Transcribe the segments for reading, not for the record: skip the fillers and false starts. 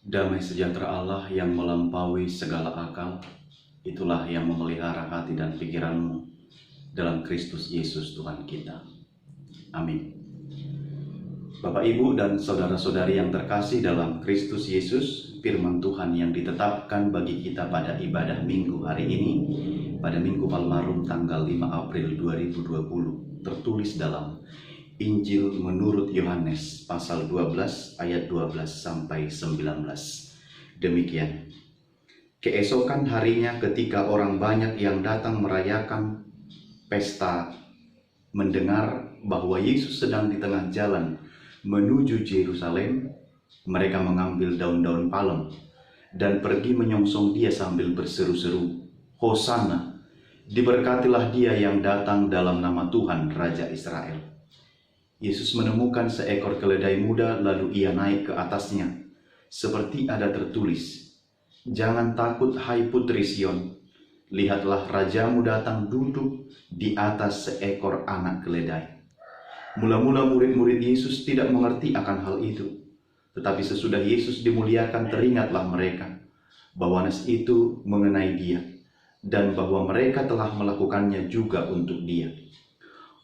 Damai sejahtera Allah yang melampaui segala akal, itulah yang memelihara hati dan pikiranmu dalam Kristus Yesus Tuhan kita. Amin. Bapak, Ibu, dan saudara-saudari yang terkasih dalam Kristus Yesus, firman Tuhan yang ditetapkan bagi kita pada ibadah Minggu hari ini, pada Minggu Palmarum tanggal 5 April 2020, tertulis dalam Injil menurut Yohanes pasal 12 ayat 12 sampai 19. Demikian. Keesokan harinya ketika orang banyak yang datang merayakan pesta mendengar bahwa Yesus sedang di tengah jalan menuju Yerusalem, mereka mengambil daun-daun palem dan pergi menyongsong dia sambil berseru-seru, "Hosana, diberkatilah dia yang datang dalam nama Tuhan Raja Israel." Yesus menemukan seekor keledai muda, lalu ia naik ke atasnya, seperti ada tertulis, "Jangan takut, hai putri Sion, lihatlah rajamu datang duduk di atas seekor anak keledai." Mula-mula murid-murid Yesus tidak mengerti akan hal itu, tetapi sesudah Yesus dimuliakan teringatlah mereka bahwa nas itu mengenai dia, dan bahwa mereka telah melakukannya juga untuk dia.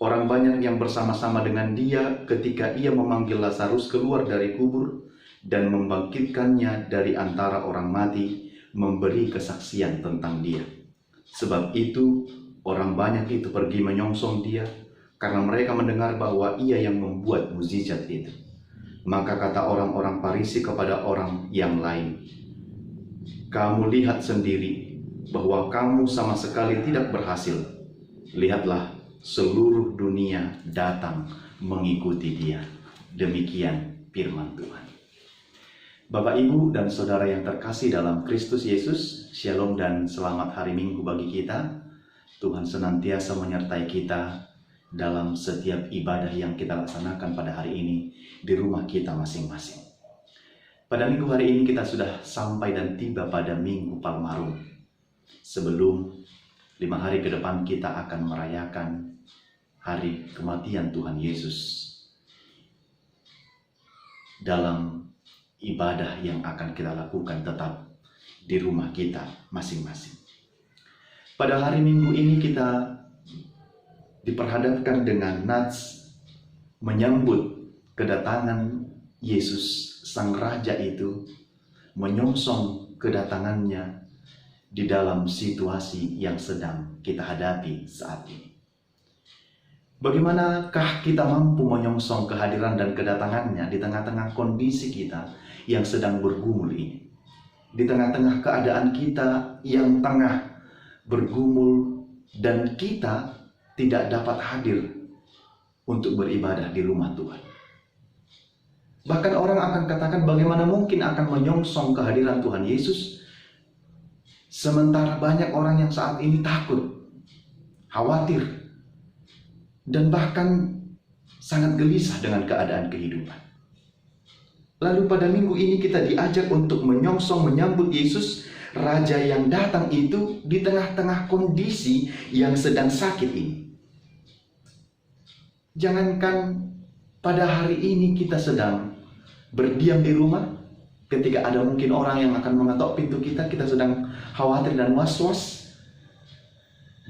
Orang banyak yang bersama-sama dengan dia ketika ia memanggil Lazarus keluar dari kubur dan membangkitkannya dari antara orang mati, memberi kesaksian tentang dia. Sebab itu orang banyak itu pergi menyongsong dia karena mereka mendengar bahwa ia yang membuat mukjizat itu. Maka kata orang-orang Farisi kepada orang yang lain, "Kamu lihat sendiri bahwa kamu sama sekali tidak berhasil. Lihatlah, seluruh dunia datang mengikuti dia." Demikian firman Tuhan. Bapak, Ibu, dan saudara yang terkasih dalam Kristus Yesus, Shalom dan selamat hari Minggu bagi kita. Tuhan senantiasa menyertai kita dalam setiap ibadah yang kita laksanakan pada hari ini di rumah kita masing-masing. Pada minggu hari ini kita sudah sampai dan tiba pada Minggu Palmarum. Sebelum 5 hari ke depan kita akan merayakan hari kematian Tuhan Yesus dalam ibadah yang akan kita lakukan tetap di rumah kita masing-masing. Pada hari Minggu ini kita diperhadapkan dengan nats menyambut kedatangan Yesus Sang Raja itu, menyongsong kedatangannya di dalam situasi yang sedang kita hadapi saat ini. Bagaimanakah kita mampu menyongsong kehadiran dan kedatangannya di tengah-tengah kondisi kita yang sedang bergumul ini? Di tengah-tengah keadaan kita yang tengah bergumul dan kita tidak dapat hadir untuk beribadah di rumah Tuhan. Bahkan orang akan katakan, bagaimana mungkin akan menyongsong kehadiran Tuhan Yesus sementara banyak orang yang saat ini takut, khawatir, dan bahkan sangat gelisah dengan keadaan kehidupan. Lalu pada minggu ini kita diajak untuk menyongsong menyambut Yesus, Raja yang datang itu di tengah-tengah kondisi yang sedang sakit ini. Jangankan pada hari ini kita sedang berdiam di rumah, ketika ada mungkin orang yang akan mengetok pintu kita, kita sedang khawatir dan was-was.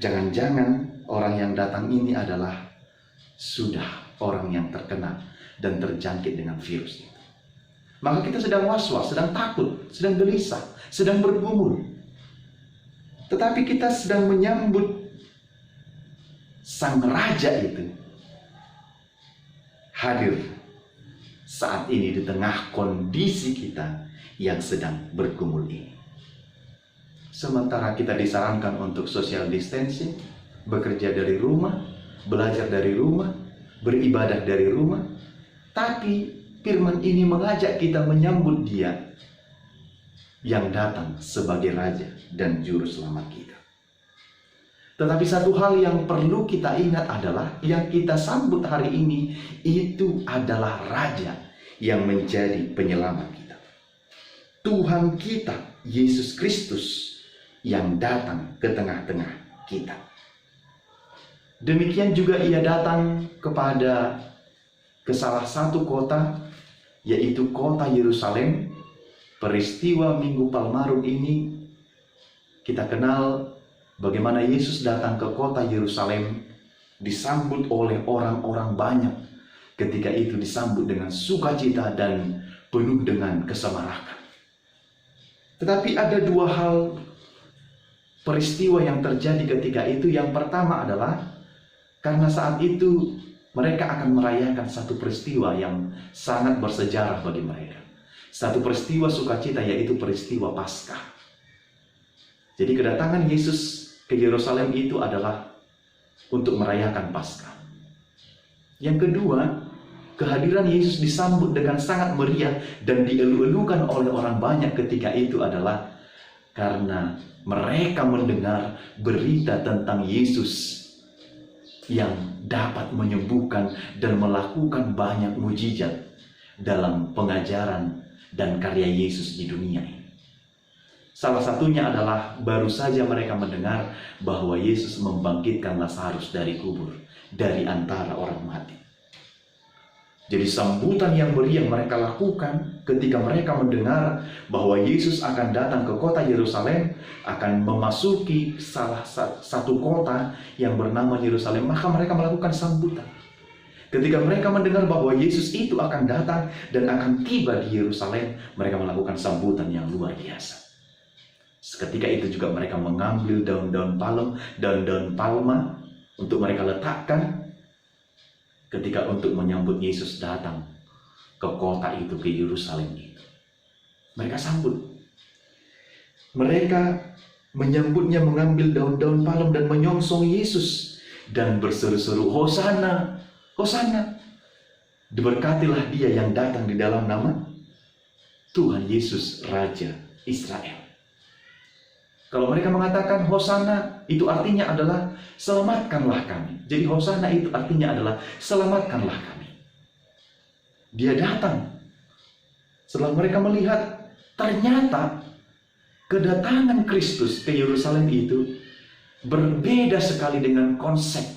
Jangan-jangan orang yang datang ini adalah sudah orang yang terkena dan terjangkit dengan virus itu. Maka kita sedang was-was, sedang takut, sedang gelisah, sedang bergumul. Tetapi kita sedang menyambut Sang Raja itu hadir saat ini di tengah kondisi kita yang sedang bergumul ini. Sementara kita disarankan untuk social distancing, bekerja dari rumah, belajar dari rumah, beribadah dari rumah, tapi firman ini mengajak kita menyambut Dia yang datang sebagai Raja dan Juru Selamat kita. Tetapi satu hal yang perlu kita ingat adalah yang kita sambut hari ini itu adalah Raja yang menjadi penyelamat kita. Tuhan kita, Yesus Kristus, yang datang ke tengah-tengah kita. Demikian juga ia datang ke salah satu kota, yaitu kota Yerusalem, peristiwa Minggu Palmarum ini kita kenal bagaimana Yesus datang ke kota Yerusalem, disambut oleh orang-orang banyak. Ketika itu disambut dengan sukacita dan penuh dengan kesemarakan. Tetapi ada dua hal peristiwa yang terjadi ketika itu. Yang pertama adalah karena saat itu mereka akan merayakan satu peristiwa yang sangat bersejarah bagi mereka. Satu peristiwa sukacita, yaitu peristiwa Paskah. Jadi kedatangan Yesus ke Yerusalem itu adalah untuk merayakan Paskah. Yang kedua, kehadiran Yesus disambut dengan sangat meriah dan dielu-elukan oleh orang banyak ketika itu adalah karena mereka mendengar berita tentang Yesus yang dapat menyembuhkan dan melakukan banyak mujizat dalam pengajaran dan karya Yesus di dunia ini. Salah satunya adalah baru saja mereka mendengar bahwa Yesus membangkitkan Lazarus dari kubur, dari antara orang mati. Jadi sambutan yang meriah mereka lakukan ketika mereka mendengar bahwa Yesus akan datang ke kota Yerusalem, akan memasuki salah satu kota yang bernama Yerusalem, maka mereka melakukan sambutan. Ketika mereka mendengar bahwa Yesus itu akan datang dan akan tiba di Yerusalem, mereka melakukan sambutan yang luar biasa. Seketika itu juga mereka mengambil daun-daun palma untuk mereka letakkan ketika untuk menyambut Yesus datang ke kota itu, ke Yerusalem itu. Mereka sambut. Mereka menyambutnya mengambil daun-daun palem dan menyongsong Yesus dan berseru-seru, Hosana, Hosana. Diberkatilah dia yang datang di dalam nama Tuhan Yesus Raja Israel. Kalau mereka mengatakan Hosana, itu artinya adalah selamatkanlah kami. Jadi Hosana itu artinya adalah selamatkanlah kami. Dia datang. Setelah mereka melihat ternyata kedatangan Kristus ke Yerusalem itu berbeda sekali dengan konsep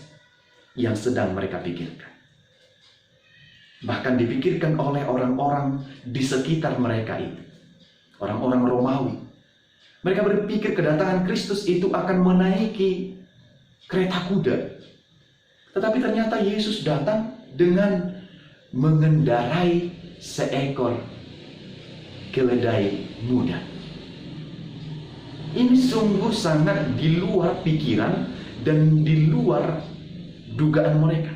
yang sedang mereka pikirkan. Bahkan dipikirkan oleh orang-orang di sekitar mereka itu. Orang-orang Romawi. Mereka berpikir kedatangan Kristus itu akan menaiki kereta kuda. Tetapi ternyata Yesus datang dengan mengendarai seekor keledai muda. Ini sungguh sangat di luar pikiran dan di luar dugaan mereka.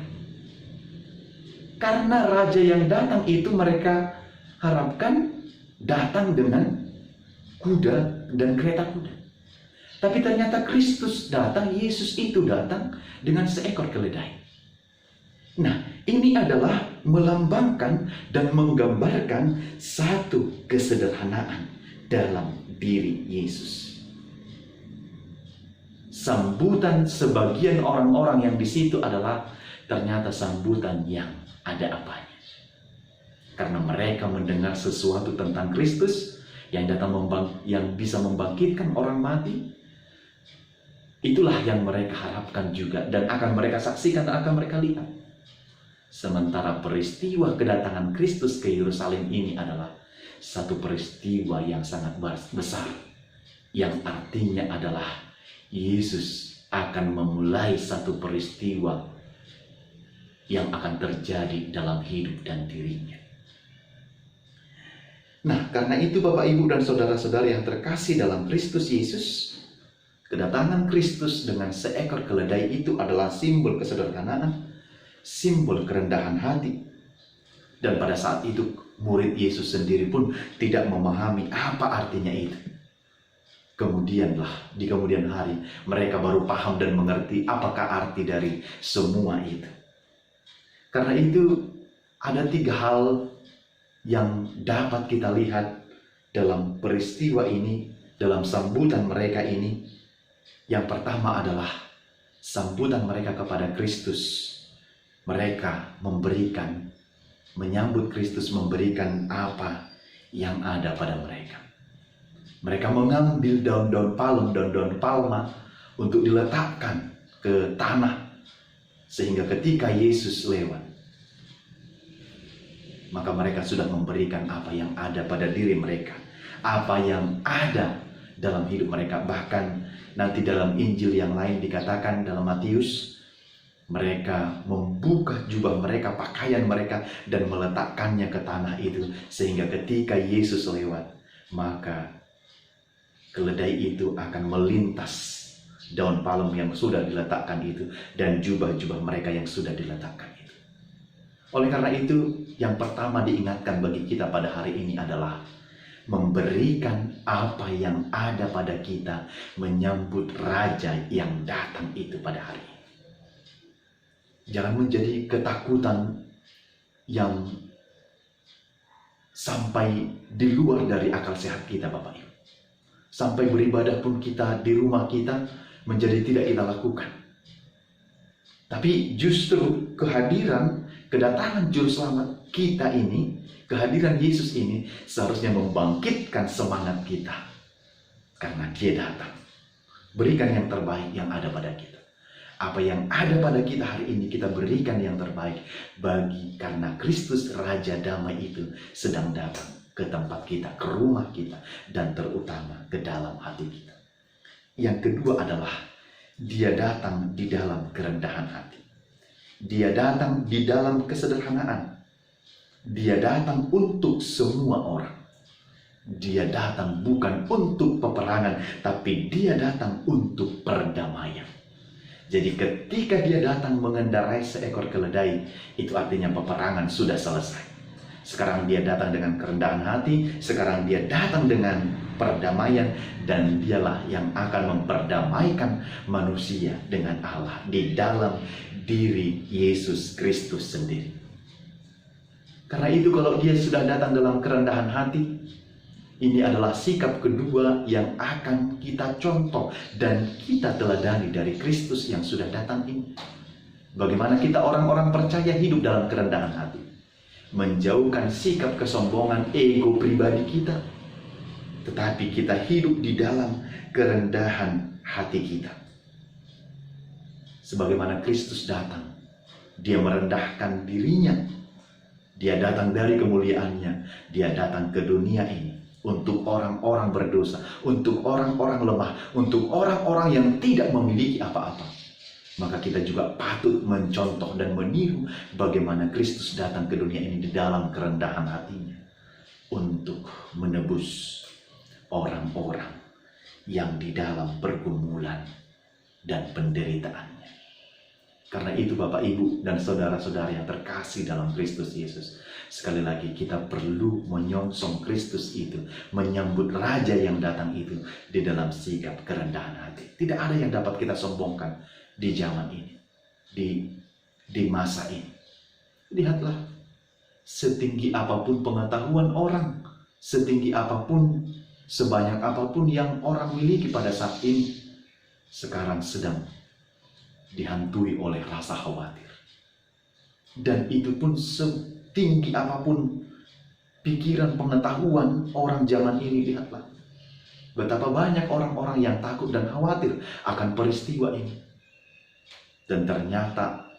Karena raja yang datang itu mereka harapkan datang dengan kuda dan kereta kuda. Tapi ternyata Kristus datang, Yesus itu datang dengan seekor keledai. Nah, ini adalah melambangkan dan menggambarkan satu kesederhanaan dalam diri Yesus. Sambutan sebagian orang-orang yang di situ adalah ternyata sambutan yang ada apanya. Karena mereka mendengar sesuatu tentang Kristus yang datang yang bisa membangkitkan orang mati, itulah yang mereka harapkan juga dan akan mereka saksikan dan akan mereka lihat. Sementara peristiwa kedatangan Kristus ke Yerusalem ini adalah satu peristiwa yang sangat besar, yang artinya adalah Yesus akan memulai satu peristiwa yang akan terjadi dalam hidup dan dirinya. Nah, karena itu Bapak, Ibu, dan saudara-saudara yang terkasih dalam Kristus Yesus, kedatangan Kristus dengan seekor keledai itu adalah simbol kesederhanaan, simbol kerendahan hati. Dan pada saat itu, murid Yesus sendiri pun tidak memahami apa artinya itu. Kemudianlah, di kemudian hari, mereka baru paham dan mengerti apakah arti dari semua itu. Karena itu, ada 3 hal yang dapat kita lihat dalam peristiwa ini, dalam sambutan mereka ini. Yang pertama adalah sambutan mereka kepada Kristus. Mereka menyambut Kristus, memberikan apa yang ada pada mereka. Mereka mengambil daun-daun palma untuk diletakkan ke tanah, sehingga ketika Yesus lewat, maka mereka sudah memberikan apa yang ada pada diri mereka. apa yang ada dalam hidup mereka. Bahkan nanti dalam Injil yang lain dikatakan dalam Matius, mereka membuka jubah mereka, pakaian mereka, dan meletakkannya ke tanah itu. Sehingga ketika Yesus lewat, maka keledai itu akan melintas daun palem yang sudah diletakkan itu, dan jubah-jubah mereka yang sudah diletakkan itu. Oleh karena itu, yang pertama diingatkan bagi kita pada hari ini adalah memberikan apa yang ada pada kita, menyambut Raja yang datang itu pada hari ini. Jangan menjadi ketakutan yang sampai di luar dari akal sehat kita, Bapak Ibu. Sampai beribadah pun kita di rumah kita menjadi tidak kita lakukan. Tapi justru kedatangan Juru Selamat kita ini, kehadiran Yesus ini seharusnya membangkitkan semangat kita. Karena Dia datang. Berikan yang terbaik yang ada pada kita. Apa yang ada pada kita hari ini kita berikan yang terbaik karena Kristus Raja Damai itu sedang datang ke tempat kita, ke rumah kita, dan terutama ke dalam hati kita. Yang kedua adalah Dia datang di dalam kerendahan hati. Dia datang di dalam kesederhanaan. Dia datang untuk semua orang. Dia datang bukan untuk peperangan, tapi Dia datang untuk perdamaian. Jadi ketika Dia datang mengendarai seekor keledai, itu artinya peperangan sudah selesai. Sekarang Dia datang dengan kerendahan hati, sekarang Dia datang dengan perdamaian, dan Dialah yang akan memperdamaikan manusia dengan Allah di dalam diri Yesus Kristus sendiri. Karena itu kalau Dia sudah datang dalam kerendahan hati, ini adalah sikap kedua yang akan kita contoh dan kita teladani dari Kristus yang sudah datang ini. Bagaimana kita orang-orang percaya hidup dalam kerendahan hati, menjauhkan sikap kesombongan ego pribadi kita, tetapi kita hidup di dalam kerendahan hati kita. Sebagaimana Kristus datang, Dia merendahkan dirinya. Dia datang dari kemuliaannya. Dia datang ke dunia ini untuk orang-orang berdosa, untuk orang-orang lemah, untuk orang-orang yang tidak memiliki apa-apa. Maka kita juga patut mencontoh dan meniru bagaimana Kristus datang ke dunia ini di dalam kerendahan hatinya untuk menebus orang-orang yang di dalam pergumulan dan penderitaannya. Karena itu Bapak, Ibu, dan saudara-saudara yang terkasih dalam Kristus Yesus, sekali lagi kita perlu menyongsong Kristus itu, menyambut Raja yang datang itu di dalam sikap kerendahan hati. Tidak ada yang dapat kita sombongkan di zaman ini, di masa ini. Lihatlah, setinggi apapun pengetahuan orang, setinggi apapun, sebanyak apapun yang orang miliki pada saat ini, sekarang sedang dihantui oleh rasa khawatir. Dan itu pun setinggi apapun pikiran pengetahuan orang zaman ini, lihatlah betapa banyak orang-orang yang takut dan khawatir akan peristiwa ini. Dan ternyata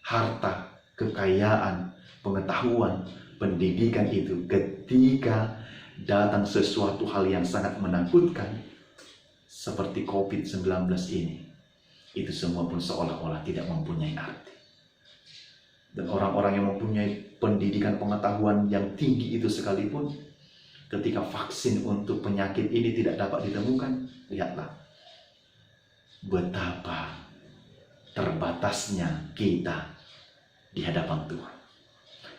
harta, kekayaan, pengetahuan, pendidikan itu ketika datang sesuatu hal yang sangat menakutkan seperti COVID-19 ini, itu semua pun seolah-olah tidak mempunyai arti. Dan orang-orang yang mempunyai pendidikan pengetahuan yang tinggi itu sekalipun, ketika vaksin untuk penyakit ini tidak dapat ditemukan, lihatlah betapa terbatasnya kita di hadapan Tuhan.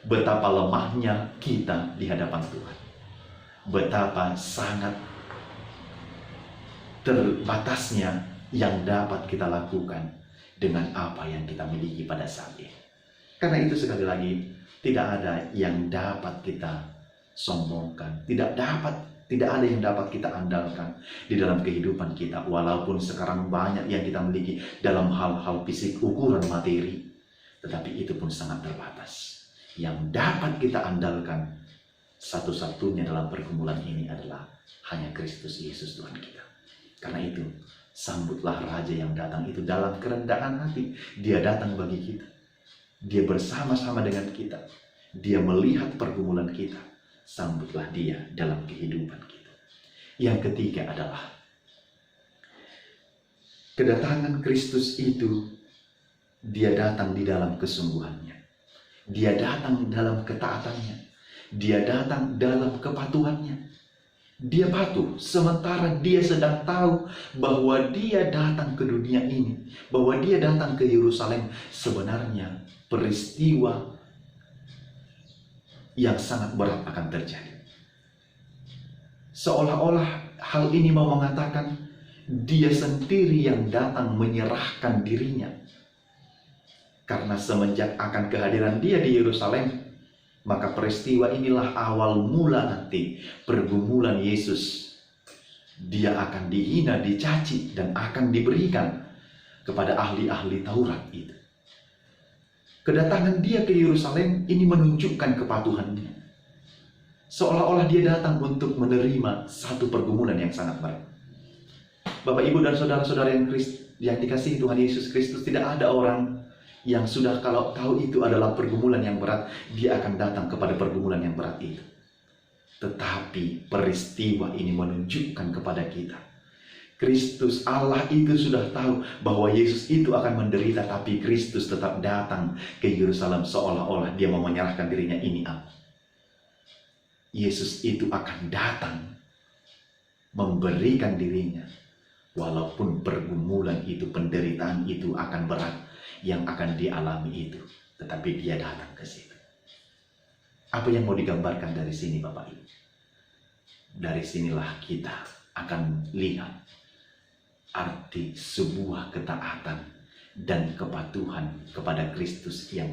Betapa lemahnya kita di hadapan Tuhan. Betapa sangat terbatasnya yang dapat kita lakukan dengan apa yang kita miliki pada saat ini. Karena itu sekali lagi, tidak ada yang dapat kita sombongkan, tidak ada yang dapat kita andalkan di dalam kehidupan kita. Walaupun sekarang banyak yang kita miliki dalam hal-hal fisik, ukuran materi, tetapi itu pun sangat terbatas. Yang dapat kita andalkan satu-satunya dalam pergumulan ini adalah hanya Kristus Yesus Tuhan kita. Karena itu, sambutlah Raja yang datang itu dalam kerendahan hati. Dia datang bagi kita. Dia bersama-sama dengan kita. Dia melihat pergumulan kita. Sambutlah Dia dalam kehidupan kita. Yang ketiga adalah kedatangan Kristus itu, dia datang di dalam kesungguhannya. Dia datang dalam ketaatannya. Dia datang dalam kepatuhannya. Dia patuh sementara dia sedang tahu bahwa dia datang ke dunia ini, bahwa dia datang ke Yerusalem. Sebenarnya peristiwa yang sangat berat akan terjadi. Seolah-olah hal ini mau mengatakan dia sendiri yang datang menyerahkan dirinya. Karena semenjak akan kehadiran dia di Yerusalem, maka peristiwa inilah awal mula nanti pergumulan Yesus. Dia akan dihina, dicaci, dan akan diberikan kepada ahli-ahli Taurat itu. Kedatangan dia ke Yerusalem ini menunjukkan kepatuhannya. Seolah-olah dia datang untuk menerima satu pergumulan yang sangat berat. Bapak, Ibu, dan saudara-saudara yang dikasihi Tuhan Yesus Kristus, tidak ada orang yang sudah kalau tahu itu adalah pergumulan yang berat, dia akan datang kepada pergumulan yang berat itu. Tetapi peristiwa ini menunjukkan kepada kita, Kristus Allah itu sudah tahu bahwa Yesus itu akan menderita, tapi Kristus tetap datang ke Yerusalem seolah-olah dia mau menyerahkan dirinya. Ini apa? Yesus itu akan datang memberikan dirinya, walaupun pergumulan itu, penderitaan itu akan berat yang akan dialami itu, tetapi dia datang ke situ. Apa yang mau digambarkan dari sini, Bapak Ibu? Dari sinilah kita akan lihat arti sebuah ketaatan dan kepatuhan kepada Kristus yang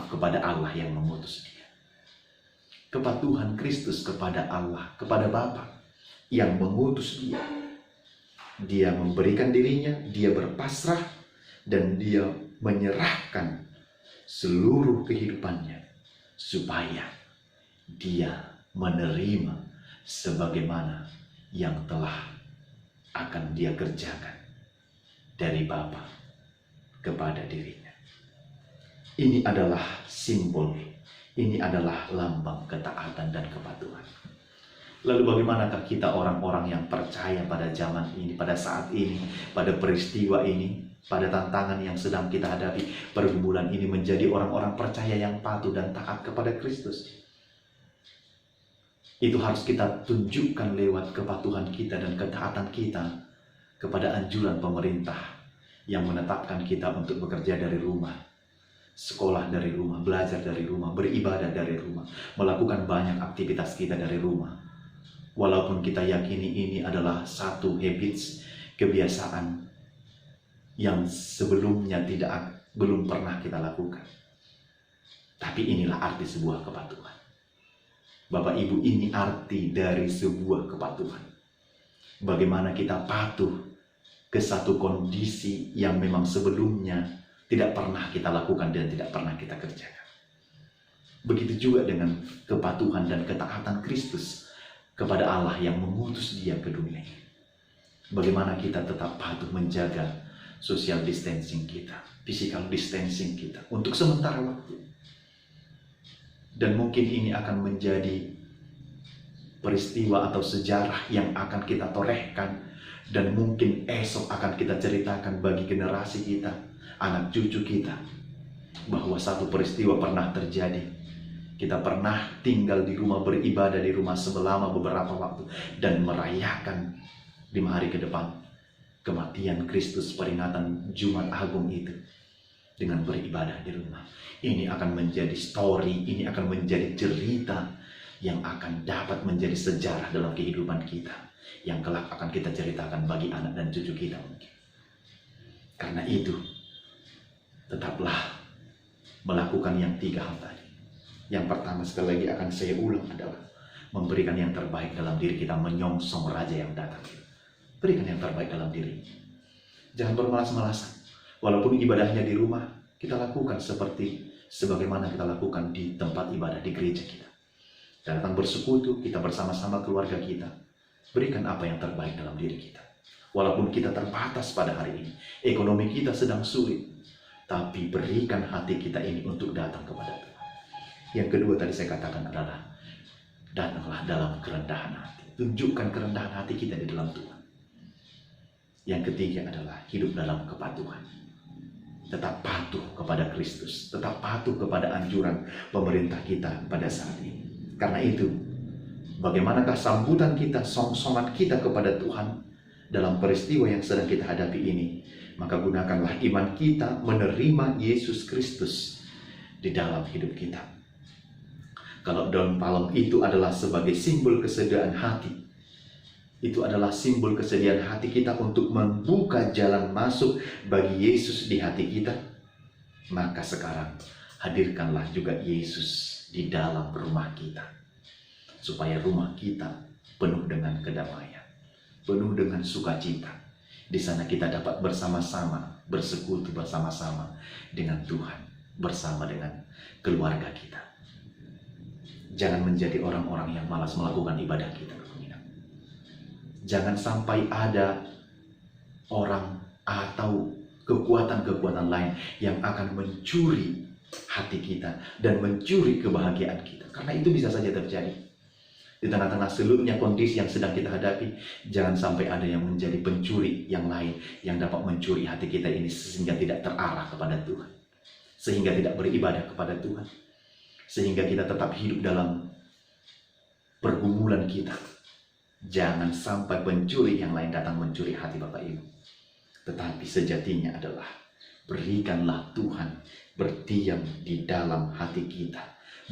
kepada Allah yang mengutus dia. Kepatuhan Kristus kepada Allah, kepada Bapa yang mengutus dia. Dia memberikan dirinya, dia berpasrah, dan dia menyerahkan seluruh kehidupannya supaya dia menerima sebagaimana yang telah akan dia kerjakan dari Bapa kepada dirinya. Ini adalah simbol, ini adalah lambang ketaatan dan kepatuhan. Lalu bagaimanakah kita orang-orang yang percaya pada zaman ini, pada saat ini, pada peristiwa ini, pada tantangan yang sedang kita hadapi, pergumulan ini, menjadi orang-orang percaya yang patuh dan taat kepada Kristus? Itu harus kita tunjukkan lewat kepatuhan kita dan ketaatan kita kepada anjuran pemerintah yang menetapkan kita untuk bekerja dari rumah, sekolah dari rumah, belajar dari rumah, beribadah dari rumah, melakukan banyak aktivitas kita dari rumah. Walaupun kita yakini ini adalah satu habits, kebiasaan yang sebelumnya belum pernah kita lakukan. Tapi inilah arti sebuah kepatuhan. Bapak Ibu, ini arti dari sebuah kepatuhan. Bagaimana kita patuh ke satu kondisi yang memang sebelumnya tidak pernah kita lakukan dan tidak pernah kita kerjakan. Begitu juga dengan kepatuhan dan ketaatan Kristus kepada Allah yang mengutus dia ke dunia ini. Bagaimana kita tetap patuh menjaga social distancing kita, physical distancing kita untuk sementara waktu. Dan mungkin ini akan menjadi peristiwa atau sejarah yang akan kita torehkan, dan mungkin esok akan kita ceritakan bagi generasi kita, anak cucu kita, bahwa satu peristiwa pernah terjadi. Kita pernah tinggal di rumah, beribadah di rumah selama beberapa waktu, dan merayakan 5 hari ke depan kematian Kristus, peringatan Jumat Agung itu, dengan beribadah di rumah. Ini akan menjadi story, ini akan menjadi cerita yang akan dapat menjadi sejarah dalam kehidupan kita, yang kelak akan kita ceritakan bagi anak dan cucu kita mungkin. Karena itu, tetaplah melakukan yang 3 hal tadi. Yang pertama, sekali lagi akan saya ulang, adalah memberikan yang terbaik dalam diri kita, menyongsong Raja yang datang. Berikan yang terbaik dalam diri. Jangan bermalas-malasan. Walaupun ibadahnya di rumah, kita lakukan sebagaimana kita lakukan di tempat ibadah, di gereja kita. Datang bersekutu, kita bersama-sama keluarga kita. Berikan apa yang terbaik dalam diri kita. Walaupun kita terbatas pada hari ini, ekonomi kita sedang sulit, tapi berikan hati kita ini untuk datang kepada Tuhan. Yang kedua tadi saya katakan adalah, datanglah dalam kerendahan hati. tunjukkan kerendahan hati kita di dalam Tuhan. Yang ketiga adalah hidup dalam kepatuhan. Tetap patuh kepada Kristus, tetap patuh kepada anjuran pemerintah kita pada saat ini. Karena itu, bagaimanakah sambutan kita, song-songan kita kepada Tuhan dalam peristiwa yang sedang kita hadapi ini? Maka gunakanlah iman kita menerima Yesus Kristus di dalam hidup kita. Kalau daun palem itu adalah sebagai simbol kesediaan hati, itu adalah simbol kesediaan hati kita untuk membuka jalan masuk bagi Yesus di hati kita, maka sekarang hadirkanlah juga Yesus di dalam rumah kita, supaya rumah kita penuh dengan kedamaian, penuh dengan sukacita. Di sana kita dapat bersama-sama, bersekutu bersama-sama dengan Tuhan, bersama dengan keluarga kita. Jangan menjadi orang-orang yang malas melakukan ibadah kita. Jangan sampai ada orang atau kekuatan-kekuatan lain yang akan mencuri hati kita dan mencuri kebahagiaan kita. Karena itu bisa saja terjadi. Di tengah-tengah seluruhnya kondisi yang sedang kita hadapi, jangan sampai ada yang menjadi pencuri yang lain yang dapat mencuri hati kita ini sehingga tidak terarah kepada Tuhan. Sehingga tidak beribadah kepada Tuhan. Sehingga kita tetap hidup dalam pergumulan kita. Jangan sampai pencuri yang lain datang mencuri hati Bapak Ibu. Tetapi sejatinya adalah berikanlah Tuhan berdiam di dalam hati kita.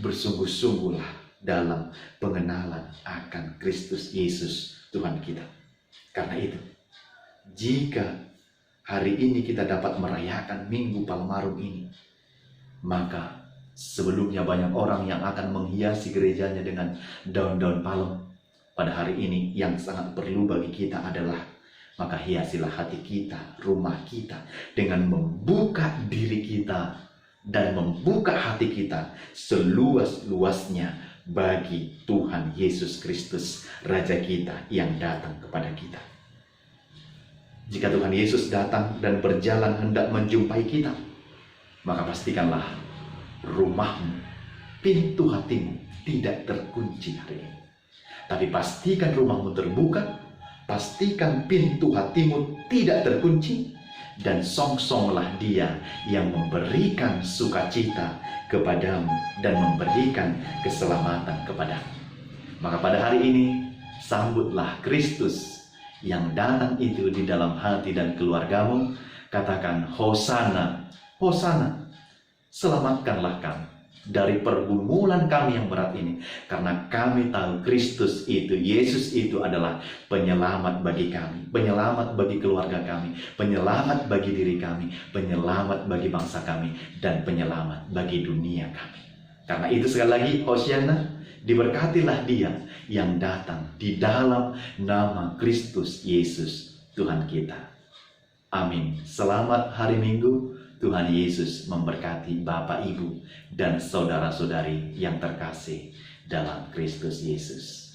Bersungguh-sungguhlah dalam pengenalan akan Kristus Yesus Tuhan kita. Karena itu, jika hari ini kita dapat merayakan Minggu Palmarum ini, maka sebelumnya banyak orang yang akan menghiasi gerejanya dengan daun-daun palem. Pada hari ini yang sangat perlu bagi kita adalah, maka hiasilah hati kita, rumah kita, dengan membuka diri kita dan membuka hati kita seluas-luasnya bagi Tuhan Yesus Kristus, Raja kita yang datang kepada kita. Jika Tuhan Yesus datang dan berjalan hendak menjumpai kita, maka pastikanlah rumahmu, pintu hatimu tidak terkunci hari ini. Tapi pastikan rumahmu terbuka, pastikan pintu hatimu tidak terkunci, dan song-songlah Dia yang memberikan sukacita kepadamu dan memberikan keselamatan kepadamu. Maka pada hari ini, sambutlah Kristus yang datang itu di dalam hati dan keluargamu. Katakan, Hosana, Hosana, selamatkanlah kami dari pergumulan kami yang berat ini, karena kami tahu Kristus itu, Yesus itu adalah penyelamat bagi kami, penyelamat bagi keluarga kami, penyelamat bagi diri kami, penyelamat bagi bangsa kami, dan penyelamat bagi dunia kami. Karena itu sekali lagi, Hosiana, diberkatilah Dia yang datang di dalam nama Kristus Yesus Tuhan kita. Amin. Selamat hari Minggu. Tuhan Yesus memberkati Bapak, Ibu, dan saudara-saudari yang terkasih dalam Kristus Yesus.